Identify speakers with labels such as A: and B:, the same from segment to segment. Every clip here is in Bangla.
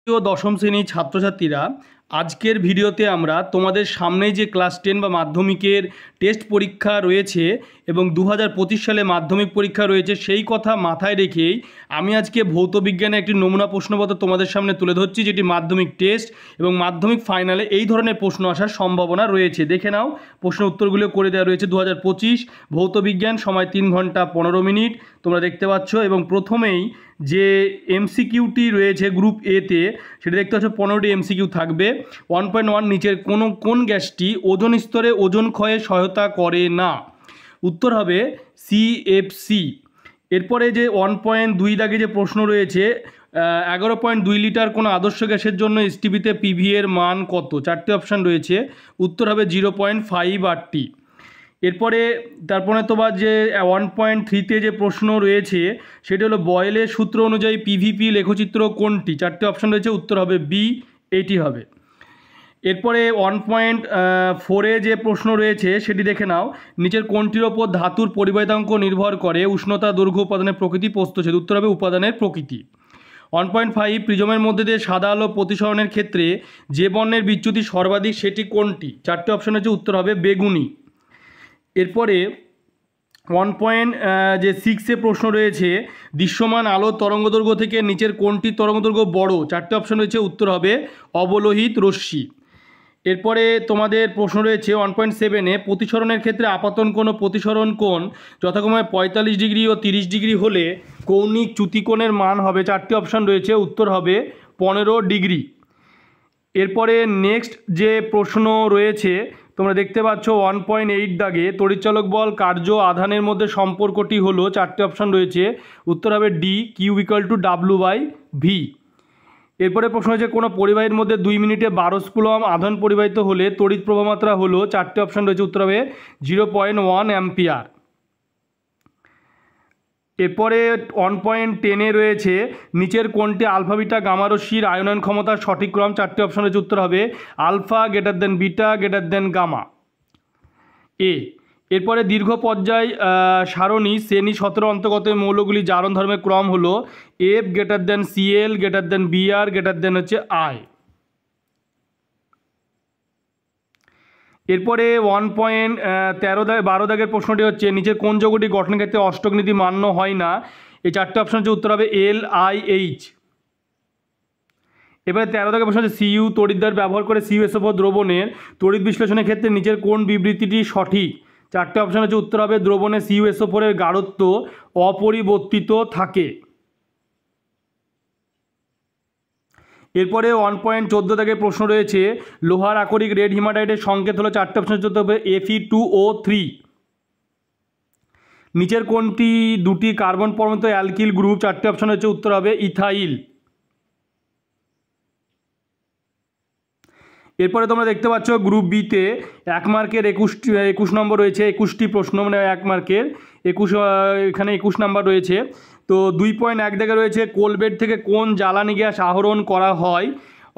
A: প্রিয় দশম শ্রেণীর ছাত্রছাত্রীরা, আজকের ভিডিওতে আমরা তোমাদের সামনেই যে ক্লাস 10 বা মাধ্যমিকের টেস্ট পরীক্ষা রয়েছে এবং 2025 সালে মাধ্যমিক পরীক্ষা রয়েছে, সেই কথা মাথায় রেখেই আমি আজকে ভৌত বিজ্ঞানে একটি নমুনা প্রশ্নপত্র তোমাদের সামনে তুলে ধরছি, যেটি মাধ্যমিক টেস্ট এবং মাধ্যমিক ফাইনালে এই ধরনের প্রশ্ন আসার সম্ভাবনা রয়েছে। দেখে নাও, প্রশ্নের উত্তরগুলো করে দেওয়া রয়েছে। 2025 ভৌত বিজ্ঞান, সময় 3 ঘন্টা 15 মিনিট তোমরা দেখতে পাচ্ছ। এবং প্রথমেই যে এমসিকিউটি রয়েছে গ্রুপ এতে, সেটা দেখতে পাচ্ছ 15টি এমসিকিউ থাকবে। 1.1 নিচের কোন গ্যাসটি ওজোন স্তরে ওজোন ক্ষয়ে সহায়তা করে না? উত্তর হবে সিএফসি। এরপরে যে 1.2 দাগে যে প্রশ্ন রয়েছে, 11.2 লিটার কোনো আদর্শ গ্যাসের জন্য এসটিপিতে পিভি এর মান কত? 4টে অপশান রয়েছে, উত্তর হবে 0.5 আরটি। এরপরে তারপরে তোমার যে 1.3তে যে প্রশ্ন রয়েছে, সেটা হলো বয়েলের সূত্র অনুযায়ী পিভিপি লেখচিত্র কোনটি? 4টে অপশান রয়েছে, উত্তর হবে বি, এটি হবে। এরপরে 1.4-এ যে প্রশ্ন রয়েছে সেটি দেখে নাও, নিচের কোনটির ওপর ধাতুর পরিবাহিতাঙ্ক নির্ভর করে? উষ্ণতা, দৈর্ঘ্য, উপাদানের প্রকৃতি, প্রস্থচ্ছেদ। উত্তর হবে উপাদানের প্রকৃতি। 1.5 প্রিজমের মধ্যে দিয়ে সাদা আলো প্রতিসরণের ক্ষেত্রে যে বর্ণের বিচ্যুতি সর্বাধিক সেটি কোনটি? 4টে অপশান হচ্ছে, উত্তর হবে বেগুনি। এরপরে 1.6-এ প্রশ্ন রয়েছে, দৃশ্যমান আলোর তরঙ্গদৈর্ঘ্য থেকে নিচের কোনটি তরঙ্গদৈর্ঘ্য বড়? 4টে অপশান রয়েছে, উত্তর হবে অবলোহিত রশ্মি। এরপরে তোমাদের প্রশ্ন রয়েছে 1.7-এ, প্রতিসরণের ক্ষেত্রে আপাতন কোণ ও প্রতিসরণ কোণ যথাক্রমে 45 ডিগ্রি ও 30 ডিগ্রি হলে কৌণিক চ্যুতিকোণের মান হবে? 4টে অপশান রয়েছে, উত্তর হবে 15 ডিগ্রি। এরপরে নেক্সট যে প্রশ্ন রয়েছে তোমরা দেখতে পাচ্ছ 1.8 দাগে, তড়িৎচালক বল কার্য আধানের মধ্যে সম্পর্কটি হলো? 4টে অপশান রয়েছে, উত্তর হবে ডি, কিউ ইকুয়াল টু ডাব্লিউ/ভি। এরপরে প্রশ্ন হচ্ছে, কোনো পরিবাহীর মধ্যে 2 মিনিটে 12 কুলম্ব আধান পরিবাহিত হলে তড়িৎ প্রবাহ মাত্রা হলো? 4টে অপশান রয়েছে, উত্তর হবে 0.1 অ্যাম্পিয়ার। এরপরে 1.10-এ রয়েছে, নিচের কোনটি আলফা বিটা গামা রশ্মির আয়নন ক্ষমতার সঠিক ক্রম? 4টে অপশান রয়েছে, উত্তর হবে alpha greater than beta greater than gamma, A. এরপরে দীর্ঘ পর্যায় সারণী শ্রেণী 17 অন্তর্গত মৌলগুলি জারণ ধর্মের ক্রম হলো? F greater than C L greater than B R greater than হচ্ছে আই। এরপরে 1.12 দাগের প্রশ্নটি হচ্ছে, নিচের কোন যৌগটি গঠনের ক্ষেত্রে অষ্টক নীতি মান্য হয় না? এই 4টে অপশান হচ্ছে, উত্তর হবে LiH। এবারে 13 দাগের প্রশ্ন হচ্ছে, সিইউ তড়িৎদ্বার ব্যবহার করে CuSO4 দ্রবণের তড়িৎ বিশ্লেষণের ক্ষেত্রে নিচের কোন বিবৃতিটি সঠিক? 4টে অপশান হচ্ছে, উত্তর হবে দ্রবণে CuSO4 এর গাঢ়ত্ব অপরিবর্তিত থাকে। এরপরে 1.14 দাগের প্রশ্ন রয়েছে, লোহার আকরিক রেড হিমাটাইটের সংকেত হলো? 4টে অপশান হচ্ছে, উত্তর হবে Fe2O3। নিচের কোনটি দুটি কার্বন পরমাণু অ্যালকিল গ্রুপ? 4টে অপশান হচ্ছে, উত্তর হবে ইথাইল। এরপরে তোমরা দেখতে পাচ্ছ গ্রুপ বিতে 1 মার্কের 21 নম্বর রয়েছে, 21টি প্রশ্ন, মানে 1 মার্কের 21, এখানে 21 নাম্বার রয়েছে। তো 2.1 দাগে রয়েছে, কোলবেড থেকে কোন জ্বালানি গ্যাস আহরণ করা হয়?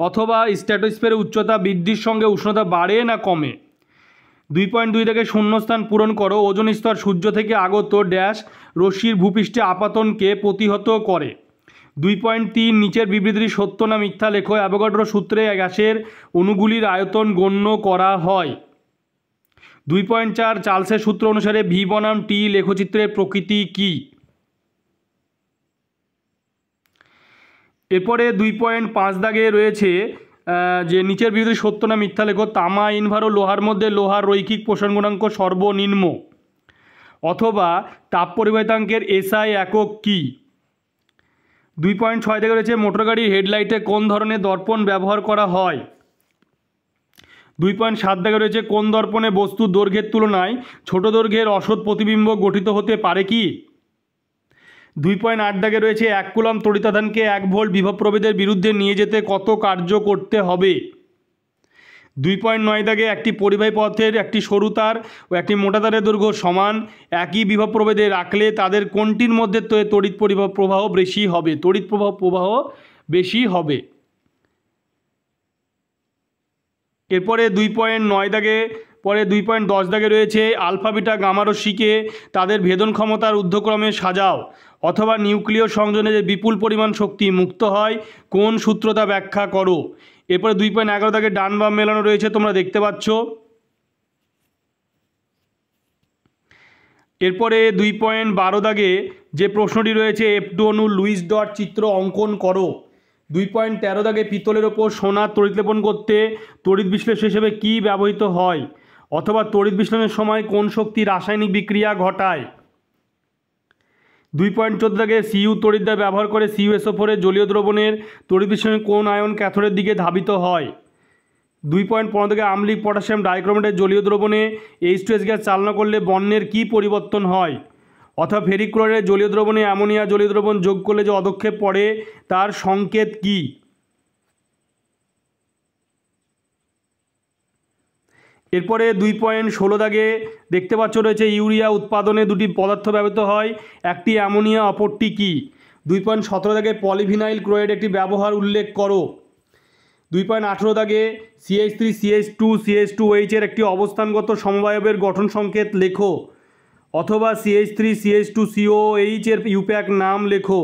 A: অথবা স্ট্র্যাটোস্ফিয়ারের উচ্চতা বৃদ্ধির সঙ্গে উষ্ণতা বাড়ে না কমে? 2.2 দাগে শূন্যস্থান পূরণ করো, ওজোন স্তর সূর্য থেকে আগত ড্যাশ রশ্মির ভূপৃষ্ঠে আপাতনকে প্রতিহত করে? 2.3 নিচের বিবৃতিটি সত্য না মিথ্যা লেখো। অ্যাভোগাড্রো সূত্রে গ্যাসের অণুগুলির আয়তন গণ্য করা হয়? 2.4 চার্লসের সূত্র অনুসারে ভি বনাম টি লেখচিত্রের প্রকৃতি কী? এরপরে 2.5 দাগে রয়েছে যে নিচের বিবৃতি সত্য না মিথ্যা লেখো। তামা ইনভার ও লোহার মধ্যে লোহার রৈখিক পোষণ গুণাঙ্ক সর্বনিম্ন। অথবা তাপ পরিবাহিতাঙ্কের SI একক কী? 2.6 দাগে রয়েছে, মোটর গাড়ির হেডলাইটে কোন ধরনের দর্পণ ব্যবহার করা হয়? 2.7 দাগে রয়েছে, কোন দর্পণে বস্তুর দৈর্ঘ্যের তুলনায় ছোট দৈর্ঘ্যের অসৎ প্রতিবিম্ব গঠিত হতে পারে কি? 2.8 দাগে রয়েছে, 1 কুলম্ব তড়িতাধানকে 1 ভোল্ট বিভব প্রভেদের বিরুদ্ধে নিয়ে যেতে কত কার্য করতে হবে? 2.9 দাগে, একটি পরিবাহী পথের একটি সরু তার ও একটি মোটা তারের দৈর্ঘ্য সমান, একই বিভব প্রভেদে রাখলে তাদের কোনটির মধ্যে তড়িৎ প্রবাহ বেশি হবে? তড়িৎ প্রবাহ বেশি হবে। এরপরে 2.9 দাগে পরে 2.10 দাগে রয়েছে আলফা বিটা গামা রশ্মিকে তাদের ভেদন ক্ষমতার ঊর্ধ্বক্রমে সাজাও, অথবা নিউক্লিয় সংযোজনে যে বিপুল পরিমাণ শক্তি মুক্ত হয় কোন সূত্র তা ব্যাখ্যা করো। এরপরে 2.11 দাগে ডান বাম মেলানো রয়েছে, তোমরা দেখতে পাচ্ছ। এরপরে 2.12 দাগে যে প্রশ্নটি রয়েছে F2 অণু লুইস ডট চিত্র অঙ্কন করো। 2.13 দাগে পিতলের ওপর সোনার তড়িৎ লেপন করতে তড়িৎ বিশ্লেষক হিসেবে কী ব্যবহৃত হয়, অথবা তড়িৎ বিশ্লেষণের সময় কোন শক্তি রাসায়নিক বিক্রিয়া ঘটায়। 2.14 দাগে সিইউ তড়িৎদ্বার ব্যবহার করে CuSO4 জলীয় দ্রবণের তড়িৎ বিশ্লেষণে কোন আয়ন ক্যাথোডের দিকে ধাবিত হয়। 2.15 দাগে আম্লিক পটাশিয়াম ডাইক্রোমেটের জলীয় দ্রবণে H2S গ্যাস চালনা করলে বর্ণের কী পরিবর্তন হয়, অথবা ফেরিক ক্লোরাইডের জলীয় দ্রবণে অ্যামোনিয়া জলীয় দ্রবণ যোগ করলে যে অদক্ষেপ পড়ে তার সংকেত কী। এরপরে 2.16 দাগে দেখতে পাচ্ছ রয়েছে ইউরিয়া উৎপাদনে দুটি পদার্থ ব্যবহৃত হয়, একটি অ্যামোনিয়া অপরটি কী। 2.17 দাগে পলিভিনাইল ক্লোরাইড একটি ব্যবহার উল্লেখ করো। 2.18 দাগে CH3CH2CH2OH এর একটি অবস্থানগত সমবায়বের গঠন সংকেত লেখো, অথবা CH3CH2COOH এর ইউপ্যাক নাম লেখো।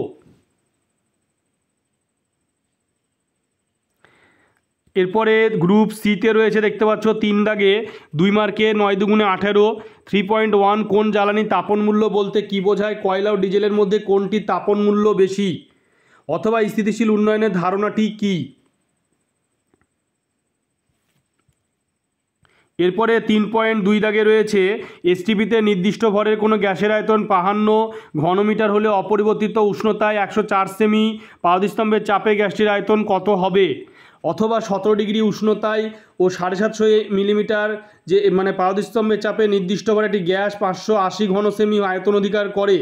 A: এরপরে গ্রুপ সিতে রয়েছে দেখতে পাচ্ছ 3 দাগে 2 মার্কে 9 দুগুণে 18। 3.1 কোন জ্বালানি তাপন মূল্য বলতে কী বোঝায়, কয়লা ও ডিজেলের মধ্যে কোনটি তাপন মূল্য বেশি, অথবা স্থিতিশীল উন্নয়নের ধারণাটি কী। এরপরে 3.2 দাগে রয়েছে এসটিপিতে নির্দিষ্ট ভরের কোনো গ্যাসের আয়তন 52 ঘনমিটার হলে অপরিবর্তিত উষ্ণতায় 104 সেমি পারদস্তম্ভের চাপে গ্যাসটির আয়তন কত হবে, অথবা 17 ডিগ্রি উষ্ণতায় ও 750 মিলিমিটার যে পারদস্তম্ভের চাপে নির্দিষ্ট ভরে একটি গ্যাস 580 ঘন সেমি আয়তন অধিকার করে,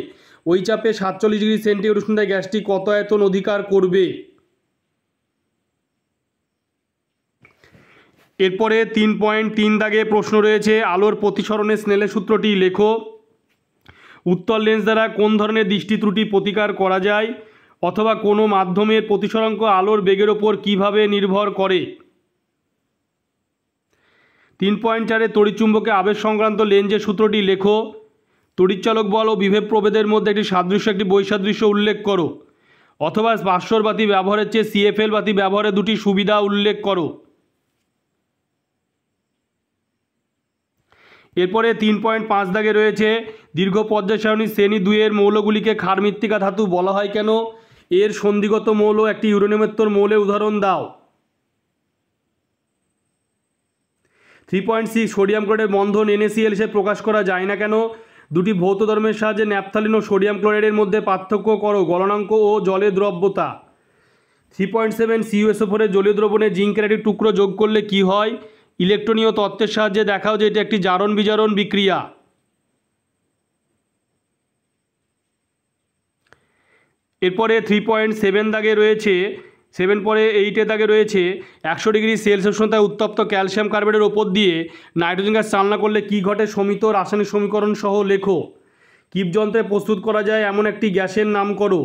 A: ওই চাপে 47 ডিগ্রি সেন্টিগ্রেড উষ্ণতায় গ্যাসটি কত আয়তন অধিকার করবে। এরপরে 3.3 দাগে প্রশ্ন রয়েছে আলোর প্রতিসরণের স্নেলের সূত্রটি লেখো। উত্তল লেন্স দ্বারা কোন ধরনের দৃষ্টি ত্রুটি প্রতিকার করা যায়, অথবা কোনো মাধ্যমের প্রতিসরাঙ্ক আলোর বেগের ওপর কিভাবে নির্ভর করে। 3.4 তড়িৎচুম্বকে আবেশ সংক্রান্ত লেন্সের সূত্রটি লেখো। তড়িৎচালক বল ও বিভব প্রভেদের মধ্যে একটি সাদৃশ্য একটি বৈসাদৃশ্য উল্লেখ করো, অথবা ভাস্বর বাতি ব্যবহারের চেয়ে CFL বাতি ব্যবহারের দুটি সুবিধা উল্লেখ করো। এরপরে 3.5 দাগে রয়েছে দীর্ঘ পর্যায় সারণী শ্রেণী 2 এর মৌলগুলিকে ক্ষার মৃত্তিকা ধাতু বলা হয় কেন, এর সন্ধিগত মৌল একটি ইউরেনিয়ামের মৌলের উদাহরণ দাও। 3.6 সোডিয়াম ক্লোরাইডের বন্ধন NaCl হিসেবে প্রকাশ করা যায় না কেন, দুটি ভৌত ধর্মের সাহায্যে ন্যাপথালিন ও সোডিয়াম ক্লোরাইডের মধ্যে পার্থক্য করো, গলনাঙ্ক ও জলের দ্রব্যতা। 3.7 CuSO4 এর জলীয় দ্রবণে জিঙ্কের একটি টুকরো যোগ করলে কি হয়, ইলেকট্রনীয় তত্ত্বের সাহায্যে দেখাও যে এটি একটি জারণ বিজারণ বিক্রিয়া। এরপরে 3.7 দাগে রয়েছে 7 পরে 8 দাগে রয়েছে 100 ডিগ্রি সেলসিয়াস উষ্ণতায় উত্তপ্ত ক্যালসিয়াম কার্বাইডের ওপর দিয়ে নাইট্রোজেন গ্যাস চালনা করলে কি ঘটে, সমিত রাসায়নিক সমীকরণ সহ লেখো। কিপযন্ত্রে প্রস্তুত করা যায় এমন একটি গ্যাসের নাম করো,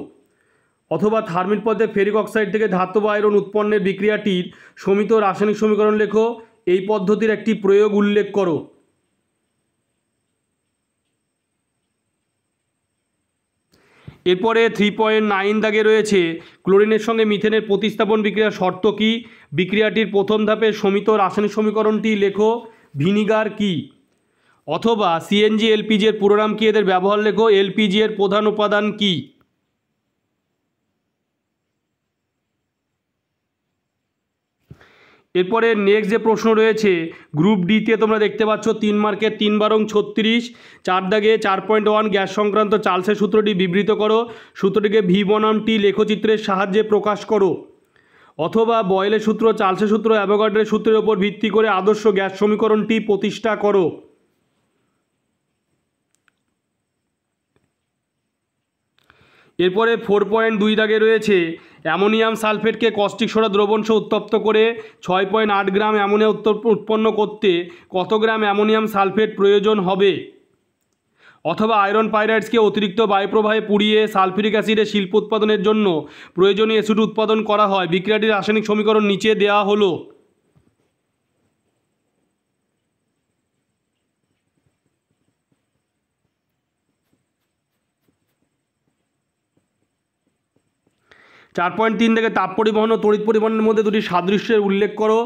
A: অথবা থার্মিল পদ্ধতিতে ফেরিক অক্সাইড থেকে ধাতব আয়রন উৎপন্নের বিক্রিয়াটির সমিত রাসায়নিক সমীকরণ লেখো, এই পদ্ধতির একটি প্রয়োগ উল্লেখ করো। এরপরে 3.9 দাগে রয়েছে ক্লোরিনের সঙ্গে মিথেনের প্রতিস্থাপন বিক্রিয়ার শর্ত কী, বিক্রিয়াটির প্রথম ধাপে সমিত রাসায়নিক সমীকরণটি লেখো, ভিনিগার কী, অথবা CNG LPG এর পুরো নাম কী, এদের ব্যবহার লেখো, LPG এর প্রধান উপাদান কী। এরপরে নেক্সট যে প্রশ্ন রয়েছে গ্রুপ ডিতে তোমরা দেখতে পাচ্ছ 3 মার্কের 3 বারং 36। 4 দাগে 4.1 গ্যাস সংক্রান্ত চার্লসের সূত্রটি বিবৃত করো, সূত্রটিকে V বনাম T লেখচিত্রের সাহায্যে প্রকাশ করো, অথবা বয়েলের সূত্র, চার্লসের সূত্র, অ্যাভোগাড্রোর সূত্রের উপর ভিত্তি করে আদর্শ গ্যাস সমীকরণটি প্রতিষ্ঠা করো। এরপরে 4.2 দাগে রয়েছে অ্যামোনিয়াম সালফেটকে কস্টিক সোডা দ্রবণ সহ উত্তপ্ত করে 6.8 গ্রাম অ্যামোনিয়া উৎপন্ন করতে কত গ্রাম অ্যামোনিয়াম সালফেট প্রয়োজন হবে, অথবা আয়রন পাইরাইডসকে অতিরিক্ত বায়ুপ্রবাহে পুড়িয়ে সালফিউরিক অ্যাসিডের শিল্প উৎপাদনের জন্য প্রয়োজনীয় অ্যাসিড উৎপাদন করা হয়, বিক্রিয়াটির রাসায়নিক সমীকরণ নিচে দেওয়া হলো। 4.3 থেকে তাপ পরিবহন ও তড়িৎ পরিবহনের মধ্যে দুটি সাদৃশ্যের উল্লেখ করো।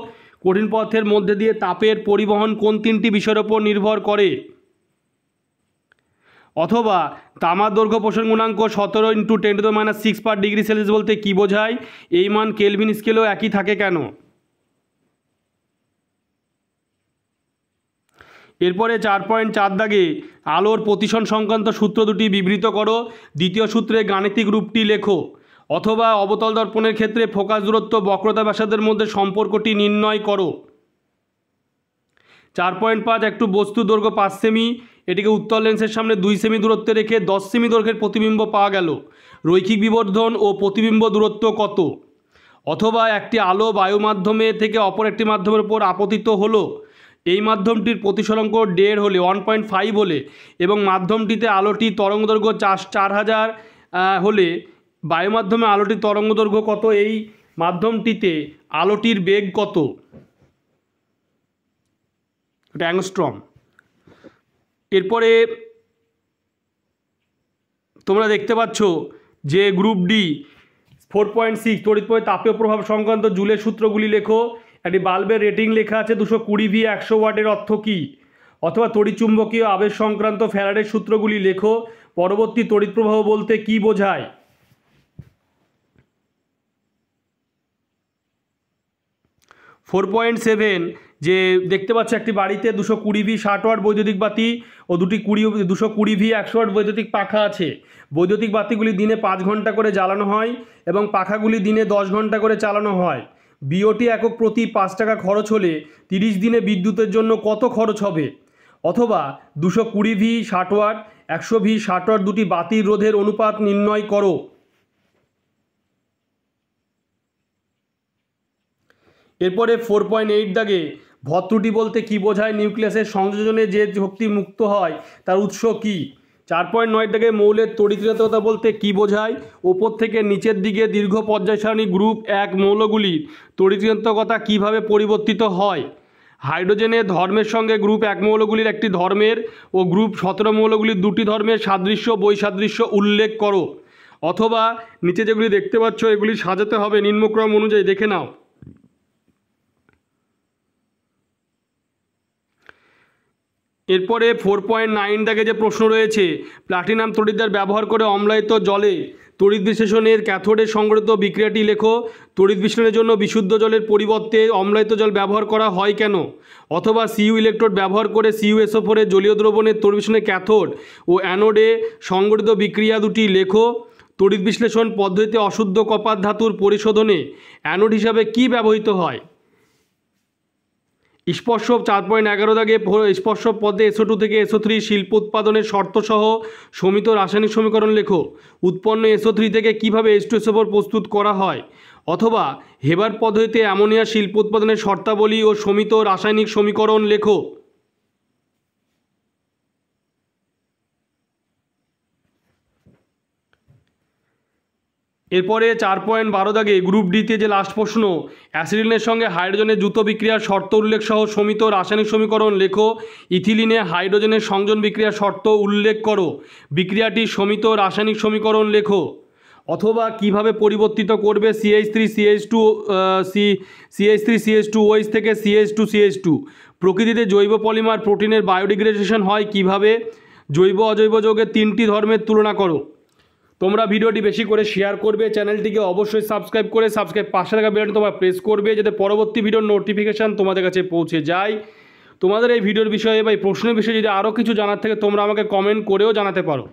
A: কঠিন পদার্থের মধ্যে দিয়ে তাপের পরিবহন কোন তিনটি বিষয়ের উপর নির্ভর করে? অথবা তামার দৈর্ঘ্য প্রসারণ গুণাঙ্ক 17 × 10⁻⁶/ডিগ্রি সেলসিয়াস বলতে কী বোঝায়? এই মান কেলভিন স্কেলেও একই থাকে কেন? এরপরে 4.4 দাগে আলোর প্রতিসরণ সংক্রান্ত সূত্র দুটি বিবৃত করো। দ্বিতীয় সূত্রে গাণিতিক রূপটি লেখো। অথবা অবতল দর্পণের ক্ষেত্রে ফোকাস দূরত্ব বক্রতা ব্যাসার্ধের মধ্যে সম্পর্কটি নির্ণয় করো। 4.5 একটু বস্তু দৈর্ঘ্য 5 সেমি, এটিকে উত্তল লেন্সের সামনে 2 সেমি দূরত্বে রেখে 10 সেমি দৈর্ঘ্যের প্রতিবিম্ব পাওয়া গেল। রৈখিক বিবর্ধন ও প্রতিবিম্ব দূরত্ব কত? অথবা একটি আলো বায়ু মাধ্যমে থেকে অপর একটি মাধ্যমের উপর আপতিত হলো, এই মাধ্যমটির প্রতিসরাঙ্ক 1.5 হলে 1.5 হলে এবং মাধ্যমটিতে আলোটি তরঙ্গদৈর্ঘ্য 4000 হলে বায়ু মাধ্যমে আলোটির তরঙ্গদৈর্ঘ্য কত? এই মাধ্যমটিতে আলোটির বেগ কত? এটা অ্যাংস্ট্রম। এরপরে তোমরা দেখতে পাচ্ছ যে গ্রুপ ডি 4.6 তড়িৎ প্রবাহে তাপীয় প্রভাব সংক্রান্ত জুলের সূত্রগুলি লেখো। একটি বাল্বের রেটিং লেখা আছে 220 ভি 100 ওয়াটের অর্থ কী? অথবা তড়িৎচুম্বকীয় আবেশ সংক্রান্ত ফ্যারাডের সূত্রগুলি লেখো। পরবর্তী তড়িৎ প্রবাহ বলতে কী বোঝায়? 4.7 যে দেখতে পাচ্ছ একটি বাড়িতে 220 ভি 60 ওয়াট বৈদ্যুতিক বাতি ও 220 ভি 100 ওয়াট বৈদ্যুতিক পাখা আছে। বৈদ্যুতিক বাতিগুলি দিনে 5 ঘন্টা করে জ্বালানো হয় এবং পাখাগুলি দিনে 10 ঘন্টা করে চালানো হয়। বিওটি একক প্রতি 5 টাকা খরচ হলে 30 দিনে বিদ্যুতের জন্য কত খরচ হবে? অথবা 220 ভি 60 ওয়াট 100 ভি 60 ওয়াট দুটি বাতির রোধের অনুপাত নির্ণয় করো। এরপরে 4.8 দাগে ভর ত্রুটি বলতে কী বোঝায়? নিউক্লিয়াসের সংযোজনে যে শক্তি মুক্ত হয় তার উৎস কী? 4.9 দাগে মৌলের তড়িৎকৃততা বলতে কী বোঝায়? ওপর থেকে নিচের দিকে দীর্ঘ পর্যায় সারণী গ্রুপ 1 মৌলগুলির তড়িৎকৃততা কীভাবে পরিবর্তিত হয়? হাইড্রোজেনের ধর্মের সঙ্গে গ্রুপ 1 মৌলগুলির একটি ধর্মের ও গ্রুপ 17 মৌলগুলির দুটি ধর্মের সাদৃশ্য বৈসাদৃশ্য উল্লেখ করো। অথবা নিচে যেগুলি দেখতে পাচ্ছ এগুলি সাজাতে হবে নিম্নক্রম অনুযায়ী, দেখে নাও। এরপরে 4.9 দাগে যে প্রশ্ন রয়েছে, প্লাটিনাম তড়িৎদ্বার ব্যবহার করে অম্লায়িত জলে তড়িৎ বিশ্লেষণের ক্যাথোডে সংঘটিত বিক্রিয়াটি লেখো। তড়িৎ বিশ্লেষণের জন্য বিশুদ্ধ জলের পরিবর্তে অম্লায়িত জল ব্যবহার করা হয় কেন? অথবা সিইউ ইলেকট্রোড ব্যবহার করে CuSO4 এর জলীয় দ্রবণের তড়িৎ বিশ্লেষণের ক্যাথোড ও অ্যানোডে সংঘটিত বিক্রিয়া দুটি লেখো। তড়িৎ বিশ্লেষণ পদ্ধতিতে অশুদ্ধ কপার ধাতুর পরিশোধনে অ্যানোড হিসাবে কী ব্যবহৃত হয়? স্পর্শ 4.11 দাগে স্পর্শ পদে SO2 থেকে SO3 শিল্প উৎপাদনের শর্তসহ সমিত রাসায়নিক সমীকরণ লেখো। উৎপন্ন SO3 থেকে কীভাবে H2SO4 প্রস্তুত করা হয়? অথবা হেবার পদ্ধতিতে অ্যামোনিয়া শিল্প উৎপাদনের শর্তাবলী ও সমিত রাসায়নিক সমীকরণ লেখো। এরপরে 4.12 দাগে গ্রুপ ডিতে যে লাস্ট প্রশ্ন, অ্যাসিডিনের সঙ্গে হাইড্রোজেনের দ্রুত বিক্রিয়ার শর্ত উল্লেখ সহ সমিত রাসায়নিক সমীকরণ লেখো। ইথিলিনে হাইড্রোজেনের সংযোজন বিক্রিয়ার শর্ত উল্লেখ করো। বিক্রিয়াটি সমিত রাসায়নিক সমীকরণ লেখো। অথবা কিভাবে পরিবর্তিত করবে CH3CH2OH থেকে CH2CH2। প্রকৃতিতে জৈব পলিমার প্রোটিনের বায়োডিগ্রেডেশন হয় কিভাবে? জৈব অজৈব যৌগের 3টি ধর্মের তুলনা করো। তোমরা ভিডিওটি বেশি করে শেয়ার করবে, চ্যানেলটিকে অবশ্যই সাবস্ক্রাইব করে পাশে থাকা বেলটি তোমরা প্রেস করবে যাতে পরবর্তী ভিডিওর নোটিফিকেশান তোমাদের কাছে পৌঁছে যায়। তোমাদের এই ভিডিওর বিষয়ে বা এই প্রশ্নের বিষয়ে যদি আরও কিছু জানার থাকে তোমরা আমাকে কমেন্ট করেও জানাতে পারো।